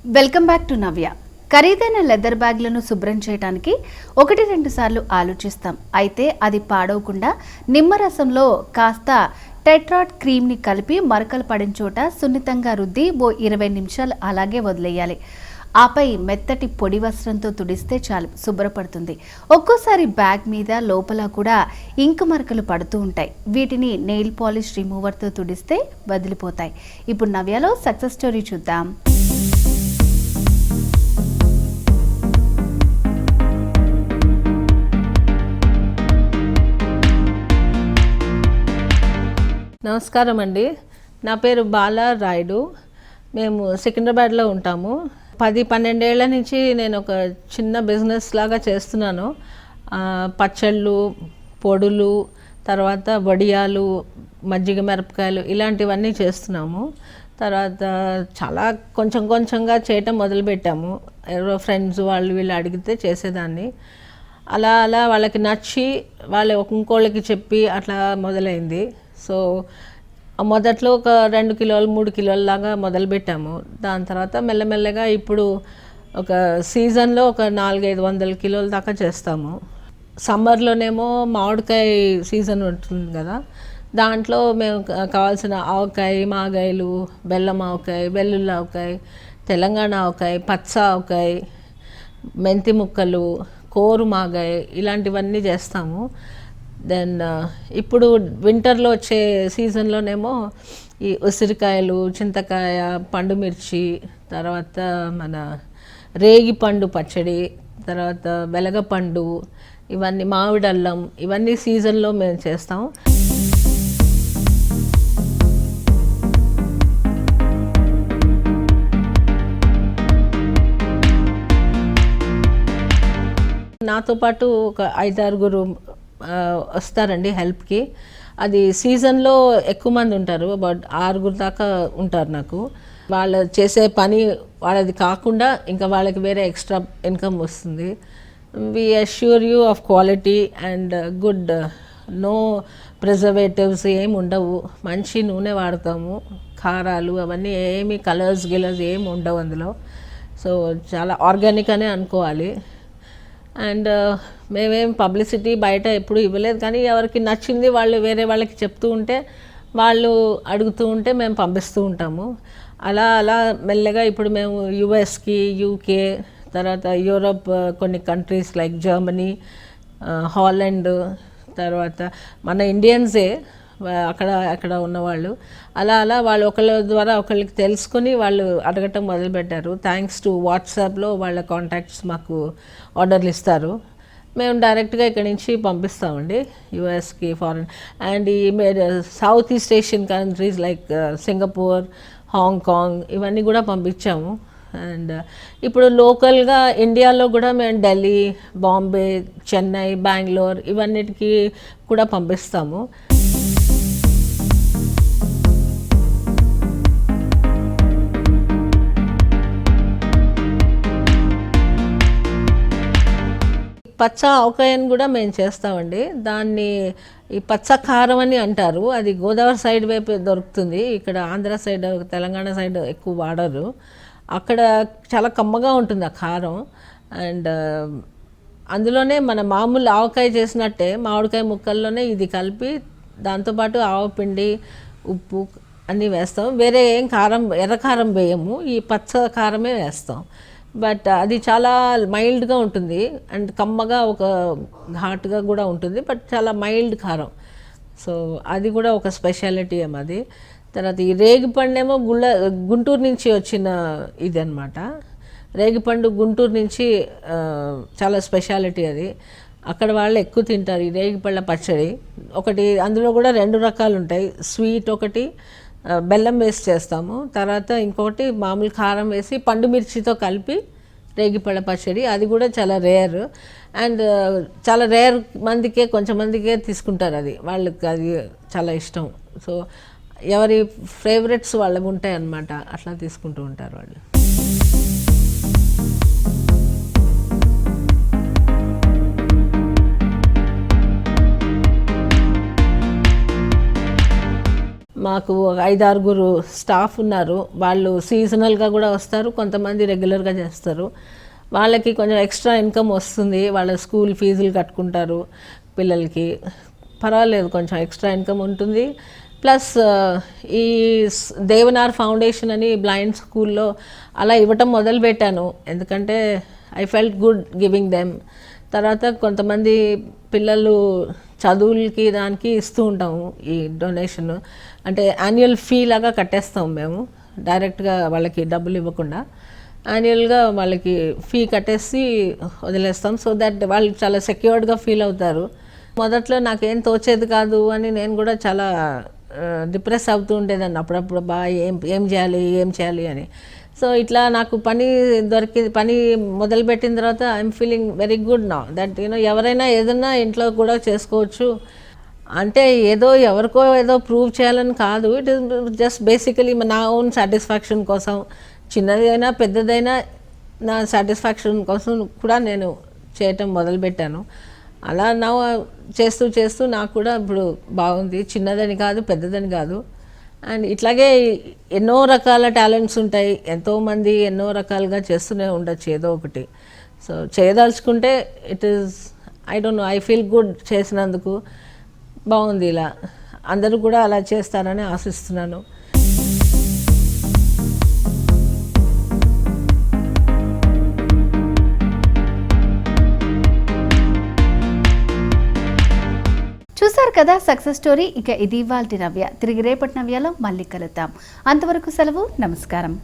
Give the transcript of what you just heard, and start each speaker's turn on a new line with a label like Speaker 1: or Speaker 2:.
Speaker 1: Welcome back to నవ్య. ఖరీదైన leather బ్యాగ్లను శుభ్రం చేయడానికి 1-2 సార్లు ఆలోచిస్తాం. అయితే అది పాడవకుండా నిమ్మరసంలో కాస్త టెట్రాడ్ క్రీమ్ని కలిపి మరకలు పడిన చోట సున్నితంగా రుద్ది ఓ 20 నిమిషాలు అలాగే వదిలేయాలి. ఆపై మెత్తటి పొడి వస్త్రంతో తుడిస్తే చాలు, శుభ్రపడుతుంది. ఒక్కోసారి బ్యాగ్ మీద లోపల కూడా ఇంకు మరకలు పడుతూ ఉంటాయి. వీటిని నెయిల్ పాలిష్ రిమూవర్తో తుడిస్తే వదిలిపోతాయి. ఇప్పుడు నవ్యలో సక్సెస్ స్టోరీ చూద్దాం.
Speaker 2: నమస్కారం అండి. నా పేరు బాలా రాయుడు. మేము సికింద్రాబాద్లో ఉంటాము. 10-12 ఏళ్ల నుంచి నేను ఒక చిన్న బిజినెస్ లాగా చేస్తున్నాను. పచ్చళ్ళు, పొడులు, తర్వాత వడియాలు, మజ్జిగ మిరపకాయలు ఇలాంటివన్నీ చేస్తున్నాము. తర్వాత చాలా కొంచెంగా చేయటం మొదలుపెట్టాము. ఎవరో ఫ్రెండ్స్ వాళ్ళు వీళ్ళు అడిగితే చేసేదాన్ని. అలా వాళ్ళకి నచ్చి వాళ్ళు ఇంకోళ్ళకి చెప్పి అట్లా మొదలైంది. సో మొదట్లో ఒక 2 కిలోలు 3 కిలోల లాగా మొదలుపెట్టాము. దాని తర్వాత మెల్లమెల్లగా ఇప్పుడు ఒక సీజన్లో ఒక 400-500 కిలోల దాకా చేస్తాము. సమ్మర్లోనేమో మామిడికాయ సీజన్ ఉంటుంది కదా, దాంట్లో మేము కావాల్సిన ఆవకాయ, మాగాయలు, బెల్లం ఆవకాయ, వెల్లుల్లి ఆవకాయ, తెలంగాణ ఆవకాయ, పచ్చ ఆవకాయ, మెంతి ముక్కలు, కోరు మాగాయ ఇలాంటివన్నీ చేస్తాము. దెన్ ఇప్పుడు వింటర్లో వచ్చే సీజన్లోనేమో ఈ ఉసిరికాయలు, చింతకాయ, పండు మిర్చి, తర్వాత మన రేగి పండు పచ్చడి, తర్వాత వెలగపండు, ఇవన్నీ మామిడి అల్లం, ఇవన్నీ సీజన్లో మేము చేస్తాం. నాతో పాటు ఒక 5-6 వస్తారండి హెల్ప్కి. అది సీజన్లో ఎక్కువ మంది ఉంటారు, అబౌట్ 6 దాకా ఉంటారు నాకు. వాళ్ళు చేసే పని వాళ్ళది కాకుండా ఇంకా వాళ్ళకి వేరే ఎక్స్ట్రా ఇన్కమ్ వస్తుంది. We assure you of quality and good, no preservatives ఏమి ఉండవు, మంచి నూనె వాడతాము, కారాలు అవన్నీ ఏమి కలర్స్ ఏమి ఉండవు అందులో. సో చాలా ఆర్గానిక్ అనే అనుకోవాలి. అండ్ మేమేం పబ్లిసిటీ బయట ఎప్పుడు ఇవ్వలేదు, కానీ ఎవరికి నచ్చింది వాళ్ళు వేరే వాళ్ళకి చెప్తూ ఉంటే, వాళ్ళు అడుగుతూ ఉంటే మేము పంపిస్తూ ఉంటాము. అలా మెల్లగా ఇప్పుడు మేము యుఎస్కి, యూకే, తర్వాత యూరోప్ కొన్ని కంట్రీస్ లైక్ జర్మనీ, హాలండ్, తర్వాత మన ఇండియన్సే అక్కడ ఉన్నవాళ్ళు, అలా వాళ్ళు ఒకళ్ళ ద్వారా ఒకళ్ళకి తెలుసుకొని వాళ్ళు అడగటం మొదలుపెట్టారు. థ్యాంక్స్ టు వాట్సాప్లో వాళ్ళ కాంటాక్ట్స్ మాకు ఆర్డర్లు ఇస్తారు. మేము డైరెక్ట్గా ఇక్కడి నుంచి పంపిస్తామండి యుఎస్కి, ఫారెన్ అండ్ ఈ south east Asian countries like Singapore, Hong Kong ఇవన్నీ కూడా పంపించాము. అండ్ ఇప్పుడు లోకల్గా ఇండియాలో కూడా మేము ఢిల్లీ, బాంబే, చెన్నై, బెంగళూరు ఇవన్నిటికీ కూడా పంపిస్తాము. పచ్చ ఆవకాయని కూడా మేము చేస్తామండి. దాన్ని ఈ పచ్చ కారం అని అంటారు. అది గోదావరి సైడ్ వైపు దొరుకుతుంది. ఇక్కడ ఆంధ్ర సైడ్, తెలంగాణ సైడ్ ఎక్కువ వాడరు. అక్కడ చాలా కమ్మగా ఉంటుంది ఆ కారం. అండ్ అందులోనే మన మామూలు ఆవకాయ చేసినట్టే మామిడికాయ ముక్కల్లోనే ఇది కలిపి దాంతోపాటు ఆవపిండి, ఉప్పు అన్నీ వేస్తాం. వేరే ఏం కారం, ఎర్ర కారం వేయము, ఈ పచ్చ కారమే వేస్తాం. బట్ అది చాలా మైల్డ్గా ఉంటుంది అండ్ కమ్మగా, ఒక ఘాటుగా కూడా ఉంటుంది, బట్ చాలా మైల్డ్ కారం. సో అది కూడా ఒక స్పెషాలిటీ అది. తర్వాత ఈ రేగిపండేమో గుంటూరు నుంచి వచ్చిన ఇది అనమాట. రేగిపండు గుంటూరు నుంచి చాలా స్పెషాలిటీ అది. అక్కడ వాళ్ళు ఎక్కువ తింటారు ఈ రేగిపళ్ళ పచ్చడి. ఒకటి అందులో కూడా 2 రకాలు ఉంటాయి. స్వీట్ ఒకటి, బెల్లం వేసి చేస్తాము. తర్వాత ఇంకొకటి మామూలు కారం వేసి పండు మిర్చితో కలిపి రేగిపళ్ళ పచ్చడి, అది కూడా చాలా రేర్. అండ్ చాలా రేర్ మందికే, కొంచెం మందికే తీసుకుంటారు అది, వాళ్ళకి అది చాలా ఇష్టం. సో ఎవరి ఫేవరెట్స్ వాళ్ళకు ఉంటాయి అన్నమాట, అట్లా తీసుకుంటూ ఉంటారు వాళ్ళు. మాకు 5-6 స్టాఫ్ ఉన్నారు. వాళ్ళు సీజనల్గా కూడా వస్తారు, కొంతమంది రెగ్యులర్గా చేస్తారు. వాళ్ళకి కొంచెం ఎక్స్ట్రా ఇన్కమ్ వస్తుంది, వాళ్ళ స్కూల్ ఫీజులు కట్టుకుంటారు పిల్లలకి. పర్వాలేదు, కొంచెం ఎక్స్ట్రా ఇన్కమ్ ఉంటుంది. ప్లస్ ఈ దేవనార్ ఫౌండేషన్ అని బ్లైండ్ స్కూల్లో అలా ఇవ్వటం మొదలుపెట్టాను, ఎందుకంటే I felt good giving them. తర్వాత కొంతమంది పిల్లలు చదువులకి దానికి ఇస్తూ ఉంటాము ఈ డొనేషన్. అంటే యాన్యువల్ ఫీ లాగా కట్టేస్తాం మేము, డైరెక్ట్గా వాళ్ళకి డబ్బులు ఇవ్వకుండా యాన్యువల్గా వాళ్ళకి ఫీ కట్టేసి వదిలేస్తాం. సో దట్ వాళ్ళు చాలా సెక్యూర్డ్గా ఫీల్ అవుతారు. మొదట్లో నాకేం తోచేది కాదు అని నేను కూడా చాలా డిప్రెస్ అవుతూ ఉండేదాన్ని అప్పుడప్పుడు. ఏం చేయాలి అని. సో ఇట్లా నాకు పని మొదలుపెట్టిన తర్వాత I'm feeling very good now that ఎవరైనా ఏదైనా ఇంట్లో కూడా చేసుకోవచ్చు. అంటే ఎవరికో ఏదో ప్రూవ్ చేయాలని కాదు, ఇట్ ఈస్ జస్ట్ బేసికలీ నా ఓన్ సాటిస్ఫాక్షన్ కోసం, చిన్నదైనా పెద్దదైనా నా సాటిస్ఫాక్షన్ కోసం కూడా నేను చేయటం మొదలుపెట్టాను. అలా నా చేస్తూ నాకు కూడా ఇప్పుడు బాగుంది, చిన్నదని కాదు పెద్దదని కాదు. అండ్ ఇట్లాగే ఎన్నో రకాల టాలెంట్స్ ఉంటాయి, ఎంతోమంది ఎన్నో రకాలుగా చేస్తూనే ఉండొచ్చు ఏదో ఒకటి. సో చేయదలుచుకుంటే it is I don't know, I feel good చేసినందుకు. బాగుంది, ఇలా అందరూ కూడా అలా చేస్తారని ఆశిస్తున్నాను.
Speaker 1: చూసారు కదా సక్సెస్ స్టోరీ. ఇక ఇది ఇవాల్టి నవ్య. తిరిగి రేపటి నవ్యలో మళ్ళీ కలుద్దాం. అంతవరకు సెలవు, నమస్కారం.